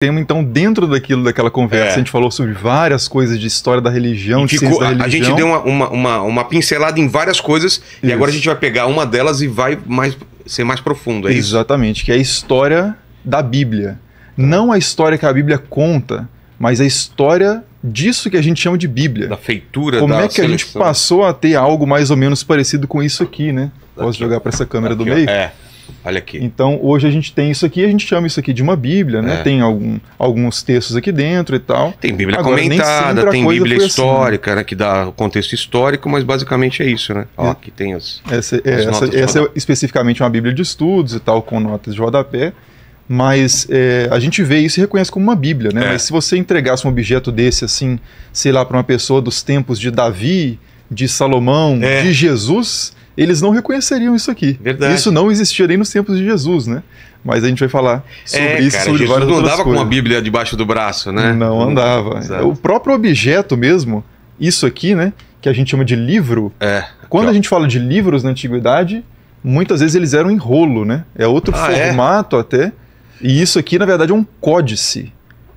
tema, então, dentro daquela conversa, a gente falou sobre várias coisas de história da religião, de ciência da religião. A gente deu uma pincelada em várias coisas, e agora a gente vai pegar uma delas e vai ser mais profundo, é isso? Exatamente, que é a história da Bíblia. Não a história que a Bíblia conta, mas a história disso que a gente chama de Bíblia. Da feitura, Como da é que a gente passou a ter algo mais ou menos parecido com isso aqui, né? Posso jogar para essa câmera do meio? Olha aqui. Então, hoje a gente tem isso aqui, a gente chama isso aqui de uma Bíblia, né? Tem alguns textos aqui dentro e tal. Tem Bíblia comentada, tem Bíblia histórica, né? Que dá o contexto histórico, mas basicamente é isso, né? Ó, aqui tem essa é especificamente uma Bíblia de estudos e tal, com notas de rodapé. Mas a gente vê isso e reconhece como uma Bíblia, né? Mas se você entregasse um objeto desse, assim, sei lá, para uma pessoa dos tempos de Davi, de Salomão, de Jesus, eles não reconheceriam isso aqui. Verdade. Isso não existia nem nos tempos de Jesus, né? Mas a gente vai falar sobre isso, sobre Jesus várias não outras andava coisas. com uma Bíblia debaixo do braço, né? Não andava. O próprio objeto mesmo, isso aqui, né? Que a gente chama de livro. Quando a gente fala de livros na antiguidade, muitas vezes eles eram em rolo, né? É outro formato até. E isso aqui, na verdade, é um códice.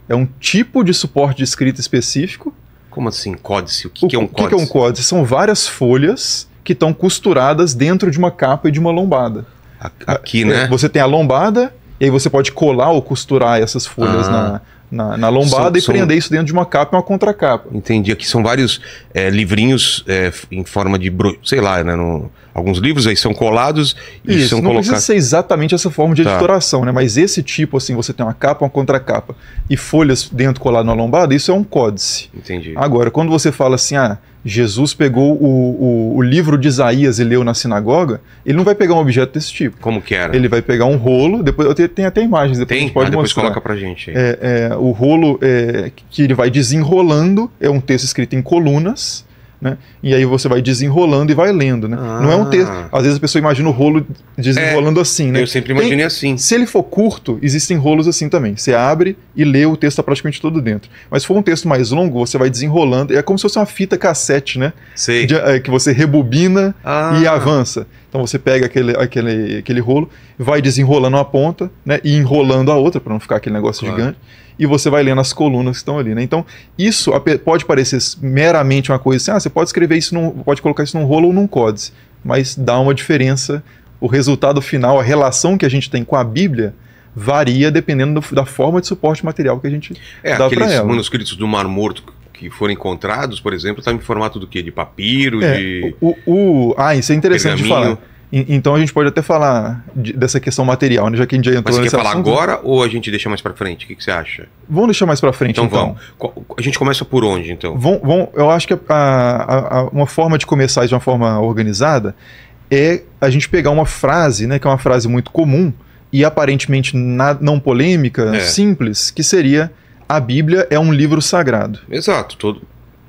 É um tipo de suporte de escrita específico. Como assim, códice? O que é um códice? O que é um códice? São várias folhas que estão costuradas dentro de uma capa e de uma lombada. Aqui, né? Você tem a lombada, e aí você pode colar ou costurar essas folhas na lombada e prender isso dentro de uma capa e uma contracapa. Entendi. Aqui são vários livrinhos em forma de... sei lá, né? Alguns livros aí são colados e isso, são não colocados... precisa ser exatamente essa forma de editoração, né? Mas esse tipo, assim, você tem uma capa, uma contracapa e folhas dentro coladas na lombada, isso é um códice. Entendi. Agora, quando você fala assim, Jesus pegou o livro de Isaías e leu na sinagoga, ele não vai pegar um objeto desse tipo. Como que era? Ele vai pegar um rolo, depois eu tenho até imagens, depois a gente pode depois mostrar. Coloca pra gente aí. O rolo que ele vai desenrolando, é um texto escrito em colunas, né? E aí você vai desenrolando e vai lendo, né? Não é um texto. Às vezes a pessoa imagina o rolo desenrolando assim, né? Eu sempre imaginei assim. Se ele for curto, existem rolos assim também. Você abre e lê, o texto está praticamente todo dentro. Mas se for um texto mais longo, você vai desenrolando. É como se fosse uma fita cassete, né? Sei. Que você rebobina e avança. Então você pega aquele rolo, vai desenrolando uma ponta, né? E enrolando a outra, para não ficar aquele negócio gigante. E você vai lendo as colunas que estão ali, né? Então, isso pode parecer meramente uma coisa assim, você pode escrever isso, pode colocar isso num rolo ou num códice, mas dá uma diferença. O resultado final, a relação que a gente tem com a Bíblia, varia dependendo da forma de suporte material que a gente dá para ela. Aqueles manuscritos do Mar Morto que foram encontrados, por exemplo, estão em formato do quê? De papiro? Isso é interessante de falar. Então a gente pode até falar dessa questão material, né? Já que a gente já entrou nesse assunto. Mas você quer falar agora ou a gente deixa mais pra frente? O que você acha? Vamos deixar mais pra frente, então. Vamos. A gente começa por onde, então? Eu acho que uma forma de começar de uma forma organizada é a gente pegar uma frase, né? Que é uma frase muito comum e aparentemente não polêmica, simples, que seria: a Bíblia é um livro sagrado. Exato, todo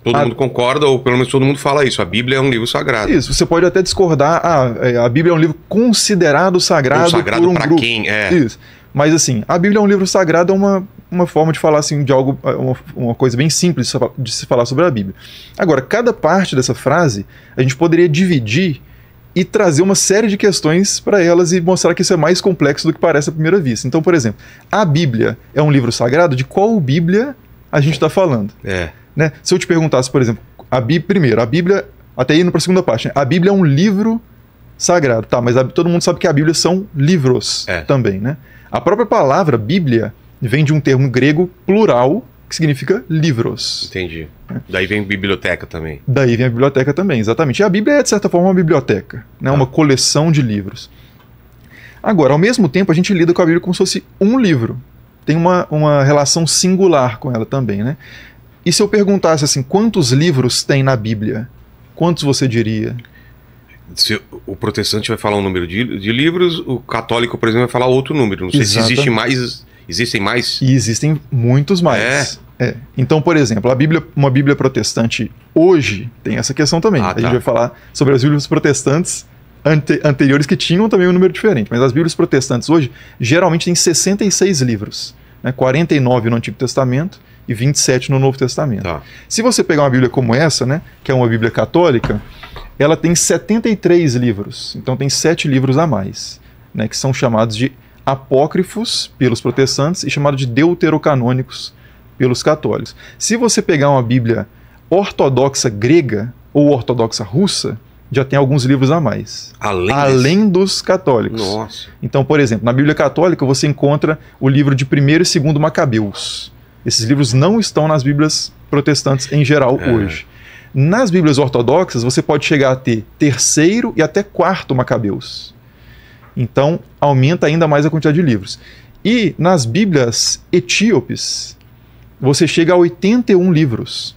mundo concorda, ou pelo menos todo mundo fala isso. A Bíblia é um livro sagrado. Isso, você pode até discordar. A Bíblia é um livro considerado sagrado. Sagrado por um pra grupo. Quem? Isso. Mas assim, a Bíblia é um livro sagrado, é uma forma de falar assim, de algo, uma coisa bem simples de se falar sobre a Bíblia. Agora, cada parte dessa frase, a gente poderia dividir e trazer uma série de questões para elas e mostrar que isso é mais complexo do que parece à primeira vista. Então, por exemplo, a Bíblia é um livro sagrado? De qual Bíblia a gente está falando? Né? Se eu te perguntasse, por exemplo, a Bíblia, até indo para a segunda parte, né? A Bíblia é um livro sagrado, tá? Mas todo mundo sabe que a Bíblia são livros também, né? A própria palavra Bíblia vem de um termo grego plural que significa livros. Entendi. Daí vem biblioteca também. Daí vem a biblioteca também, exatamente. E a Bíblia é, de certa forma, uma biblioteca, né? Uma coleção de livros. Agora, ao mesmo tempo, a gente lida com a Bíblia como se fosse um livro. Tem uma relação singular com ela também, né? E se eu perguntasse assim, quantos livros tem na Bíblia? Quantos você diria? Se o protestante vai falar um número de livros, o católico, por exemplo, vai falar outro número. Não sei se existe mais. Existem mais? E existem muitos mais. Então, por exemplo, uma Bíblia protestante hoje tem essa questão também. A gente vai falar sobre as Bíblias protestantes anteriores que tinham também um número diferente. Mas as Bíblias protestantes hoje geralmente têm 66 livros, né? 49 no Antigo Testamento e 27 no Novo Testamento. Se você pegar uma Bíblia como essa, né, que é uma Bíblia católica, ela tem 73 livros. Então tem 7 livros a mais, né, que são chamados de apócrifos pelos protestantes e chamados de deuterocanônicos pelos católicos. Se você pegar uma Bíblia ortodoxa grega ou ortodoxa russa, já tem alguns livros a mais. Além dos católicos. Nossa. Então, por exemplo, na Bíblia católica você encontra o livro de 1º e 2º Macabeus. Esses livros não estão nas Bíblias protestantes em geral hoje. Nas Bíblias ortodoxas você pode chegar a ter 3º e até 4º Macabeus. Então, aumenta ainda mais a quantidade de livros. E nas Bíblias etíopes, você chega a 81 livros,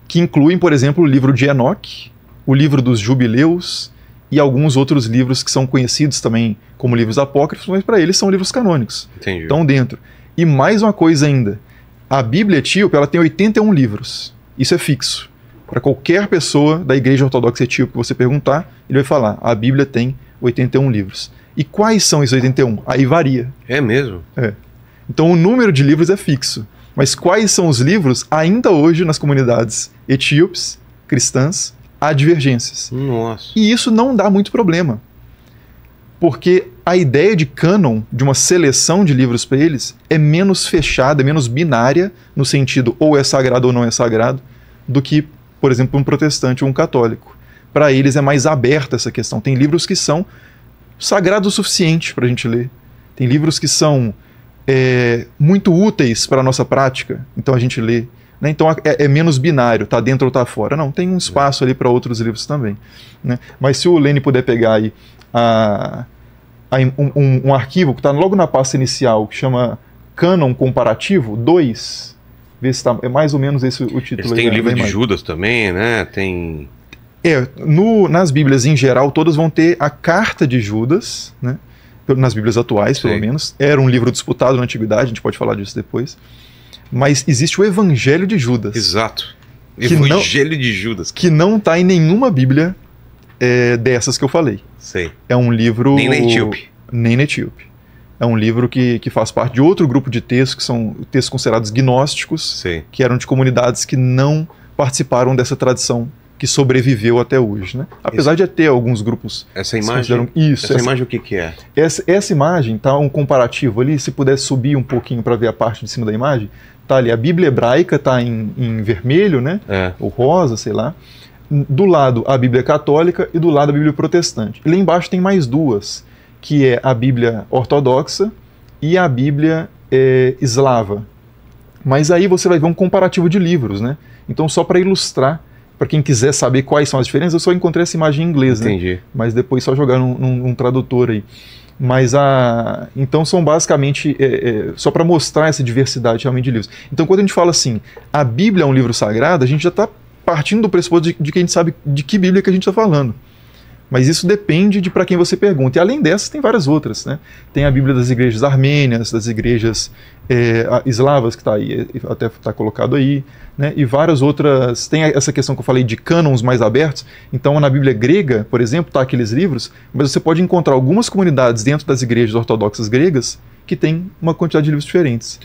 que incluem, por exemplo, o livro de Enoque, o livro dos Jubileus e alguns outros livros que são conhecidos também como livros apócrifos, mas para eles são livros canônicos. Entendi. Estão dentro. E mais uma coisa ainda, a Bíblia etíope ela tem 81 livros. Isso é fixo. Para qualquer pessoa da Igreja Ortodoxa Etíope que você perguntar, ele vai falar, a Bíblia tem 81 livros. E quais são esses 81? Aí varia. É mesmo? É. Então o número de livros é fixo. Mas quais são os livros, ainda hoje nas comunidades etíopes, cristãs, há divergências. Nossa. E isso não dá muito problema. Porque a ideia de cânon, de uma seleção de livros para eles, é menos fechada, é menos binária, no sentido ou é sagrado ou não é sagrado, do que, por exemplo, um protestante ou um católico. Para eles é mais aberta essa questão. Tem livros que são sagrados o suficiente para a gente ler. Tem livros que são muito úteis para a nossa prática, então a gente lê. Né? Então é menos binário, está dentro ou está fora. Não, tem um espaço ali para outros livros também. Né? Mas se o Lene puder pegar aí um arquivo que está logo na pasta inicial, que chama Cânon Comparativo 2, vê se tá, é mais ou menos esse o título. Eles têm o livro de Judas também, né? Tem... nas Bíblias em geral, todas vão ter a Carta de Judas, né? Nas Bíblias atuais, pelo menos. Era um livro disputado na Antiguidade, a gente pode falar disso depois. Mas existe o Evangelho de Judas. Exato. Evangelho de Judas. Que não está em nenhuma Bíblia dessas que eu falei. Sei. É um livro... Nem na Etíope. Nem na Etíope. É um livro que faz parte de outro grupo de textos, que são textos considerados gnósticos, que eram de comunidades que não participaram dessa tradição que sobreviveu até hoje, né? Apesar de ter alguns grupos... Essa imagem? Isso. Essa imagem o que é? Essa imagem, tá um comparativo ali, se puder subir um pouquinho para ver a parte de cima da imagem, tá ali, a Bíblia hebraica tá em vermelho, né? Ou rosa, sei lá. Do lado a Bíblia católica e do lado a Bíblia protestante. E lá embaixo tem mais duas, que é a Bíblia ortodoxa e a Bíblia eslava. Mas aí você vai ver um comparativo de livros, né? Então só para ilustrar, para quem quiser saber quais são as diferenças, eu só encontrei essa imagem em inglês, Entendi. Né? Mas depois só jogar num tradutor aí. Mas então são basicamente só para mostrar essa diversidade realmente de livros. Então quando a gente fala assim, a Bíblia é um livro sagrado, a gente já está partindo do pressuposto de que a gente sabe de que Bíblia que a gente está falando. Mas isso depende de para quem você pergunta. E além dessas, tem várias outras. Né? Tem a Bíblia das igrejas armênias, das igrejas eslavas, que está aí, até está colocado aí. Né? E várias outras. Tem essa questão que eu falei de cânons mais abertos. Então, na Bíblia grega, por exemplo, está aqueles livros, mas você pode encontrar algumas comunidades dentro das igrejas ortodoxas gregas que têm uma quantidade de livros diferentes.